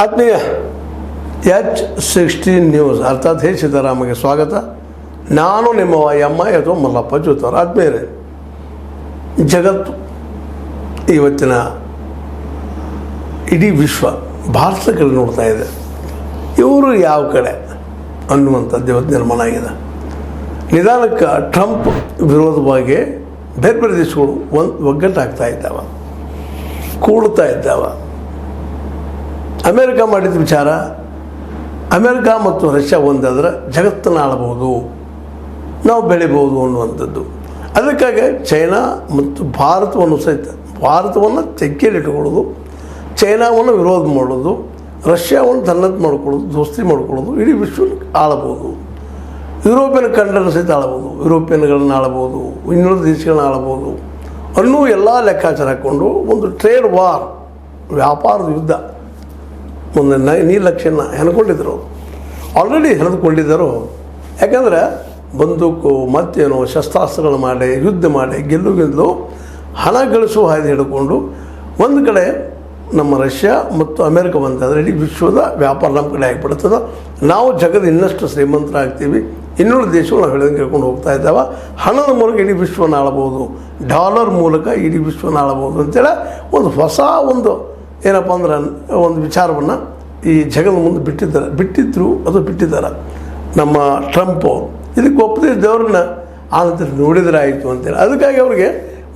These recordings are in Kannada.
ಆತ್ಮೀಯ H16 ನ್ಯೂಸ್ ಅರ್ಥಾತ್ ಹೇ ಸಿದ್ದರಾಮಗೆ ಸ್ವಾಗತ. ನಾನು ನಿಮ್ಮ ಎಮ್ಮ ಅಥವಾ ಮಲ್ಲಪ್ಪ ಜೋತವ್ರು. ಆದ್ಮೇಲೆ ಜಗತ್ತು ಇವತ್ತಿನ ಇಡೀ ವಿಶ್ವ ಭಾರತದ ಕಡೆ ನೋಡ್ತಾ ಇದೆ. ಇವರು ಯಾವ ಕಡೆ ಅನ್ನುವಂಥದ್ದು ಇವತ್ತು ನಿರ್ಮಾಣ ಆಗಿದೆ. ನಿಧಾನಕ್ಕೆ ಟ್ರಂಪ್ ವಿರೋಧವಾಗಿ ಬೇರೆ ಬೇರೆ ದೇಶಗಳು ಒಗ್ಗಟ್ಟಾಗ್ತಾ ಇದ್ದಾವೆ, ಕೂಡ್ತಾ ಇದ್ದಾವೆ. ಅಮೇರಿಕ ಮಾಡಿದ ವಿಚಾರ, ಅಮೇರಿಕ ಮತ್ತು ರಷ್ಯಾ ಒಂದಾದ್ರೆ ಜಗತ್ತನ್ನು ಆಳಬಹುದು, ನಾವು ಬೆಳಿಬೋದು ಅನ್ನುವಂಥದ್ದು. ಅದಕ್ಕಾಗಿ ಚೈನಾ ಮತ್ತು ಭಾರತವನ್ನು ತೆಕ್ಕೆಯಲ್ಲಿಟ್ಟುಕೊಳ್ಳೋದು, ಚೈನಾವನ್ನು ವಿರೋಧ ಮಾಡೋದು, ರಷ್ಯಾವನ್ನು ತನ್ನದು ಮಾಡ್ಕೊಳ್ಳೋದು, ದೋಸ್ತಿ ಮಾಡ್ಕೊಳ್ಳೋದು, ಇಡೀ ವಿಶ್ವಕ್ಕೆ ಆಳಬಹುದು. ಯುರೋಪಿಯನ್ ಖಂಡನ ಸಹಿತ ಆಳಬಹುದು, ಯುರೋಪಿಯನ್ಗಳನ್ನು ಆಳಬಹುದು, ಇನ್ನೂರು ದೇಶಗಳನ್ನ ಆಳಬಹುದು ಅನ್ನೂ ಎಲ್ಲ ಲೆಕ್ಕಾಚಾರ ಹಾಕ್ಕೊಂಡು ಒಂದು ಟ್ರೇಡ್ ವಾರ್, ವ್ಯಾಪಾರದ ಯುದ್ಧ ಒಂದು ನೀಲಕ್ಷಣ ಹೆಣ್ಕೊಂಡಿದ್ದರು. ಆಲ್ರೆಡಿ ಹೆಣೆದುಕೊಂಡಿದ್ದರು. ಯಾಕಂದರೆ ಬಂದೂಕು ಮತ್ತೇನೋ ಶಸ್ತ್ರಾಸ್ತ್ರಗಳು ಮಾಡಿ ಯುದ್ಧ ಮಾಡಿ ಗೆಲ್ಲು ಹಣ ಗಳಿಸುವ ಹಾದಿ ಹಿಡ್ಕೊಂಡು ಒಂದು ಕಡೆ ನಮ್ಮ ರಷ್ಯಾ ಮತ್ತು ಅಮೇರಿಕ ಬಂದಾದರೆ ಇಡೀ ವಿಶ್ವದ ವ್ಯಾಪಾರ ನಮ್ಮ ಕಡೆ ಆಗಿಬಿಡ್ತದೆ. ನಾವು ಜಗದ ಇನ್ನಷ್ಟು ಶ್ರೀಮಂತರಾಗ್ತೀವಿ, ಇನ್ನೂರು ದೇಶಗಳು ನಾವು ಹೇಳಿದಂಗೆ ಕೇಳ್ಕೊಂಡು ಹೋಗ್ತಾ ಇದ್ದಾವೆ. ಹಣದ ಮೂಲಕ ಇಡೀ ವಿಶ್ವನ ಆಳಬಹುದು, ಡಾಲರ್ ಮೂಲಕ ಇಡೀ ವಿಶ್ವನ ಆಳಬಹುದು ಅಂತೇಳಿ ಒಂದು ಹೊಸ ಏನಪ್ಪ ಅಂದ್ರೆ ಒಂದು ವಿಚಾರವನ್ನು ಈ ಜಗದ ಮುಂದೆ ಬಿಟ್ಟಿದ್ದಾರೆ ನಮ್ಮ ಟ್ರಂಪ್. ಇದಕ್ಕೆ ಒಪ್ಪದಿದ್ದವ್ರನ್ನ ಆನಂತರ ನೋಡಿದರೆ ಆಯಿತು ಅಂತೇಳಿ. ಅದಕ್ಕಾಗಿ ಅವ್ರಿಗೆ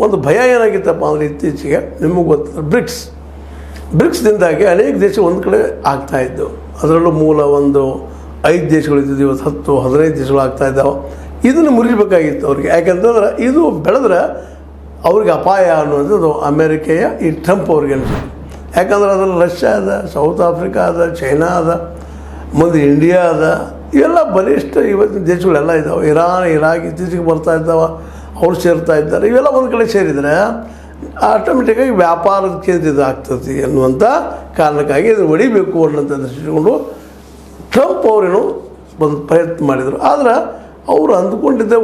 ಒಂದು ಭಯ ಏನಾಗಿತ್ತಪ್ಪ ಅಂದರೆ ಇತ್ತೀಚೆಗೆ ನಿಮಗೆ ಗೊತ್ತಿದೆ ಬ್ರಿಕ್ಸ್ದಿಂದಾಗಿ ಅನೇಕ ದೇಶ ಒಂದು ಕಡೆ ಆಗ್ತಾಯಿದ್ದು. ಅದರಲ್ಲೂ ಮೂಲ 5 ದೇಶಗಳು ಇದ್ದಿದ್ದು, ಇವತ್ತು 10-15 ದೇಶಗಳು ಆಗ್ತಾಯಿದ್ದಾವೆ. ಇದನ್ನು ಮುರಿಬೇಕಾಗಿತ್ತು ಅವ್ರಿಗೆ. ಯಾಕೆಂತಂದ್ರೆ ಇದು ಬೆಳೆದ್ರೆ ಅವ್ರಿಗೆ ಅಪಾಯ ಅನ್ನುವಂಥದ್ದು ಅಮೇರಿಕೆಯ ಈ ಟ್ರಂಪ್ ಅವ್ರಿಗೆ ಅನಿಸುತ್ತೆ. ಯಾಕಂದ್ರೆ ಅದರಲ್ಲಿ ರಷ್ಯಾ ಅದ, ಸೌತ್ ಆಫ್ರಿಕಾ ಅದ, ಚೈನಾ ಅದ, ಮುಂದೆ ಇಂಡಿಯಾ ಅದ, ಇವೆಲ್ಲ ಬಲಿಷ್ಠ ಇವತ್ತಿನ ದೇಶಗಳೆಲ್ಲ ಇದ್ದಾವೆ. ಇರಾನ್, ಇರಾಕ್ ಇತ್ತೀಚೆಗೆ ಬರ್ತಾ ಇದ್ದಾವೆ, ಅವ್ರು ಸೇರ್ತಾ ಇದ್ದಾರೆ. ಇವೆಲ್ಲ ಒಂದು ಕಡೆ ಸೇರಿದರೆ ಆಟೋಮೆಟಿಕ್ಕಾಗಿ ವ್ಯಾಪಾರದ ಕೇಂದ್ರ ಇದು ಆಗ್ತದೆ ಅನ್ನುವಂಥ ಕಾರಣಕ್ಕಾಗಿ ಇದನ್ನು ಹೊಡಿಬೇಕು ಅನ್ನೋಂಥ ದೃಷ್ಟಿಕೊಂಡು ಟ್ರಂಪ್ ಅವರೇನು ಒಂದು ಪ್ರಯತ್ನ ಮಾಡಿದರು. ಆದರೆ ಅವರು ಅಂದುಕೊಂಡಿದ್ದ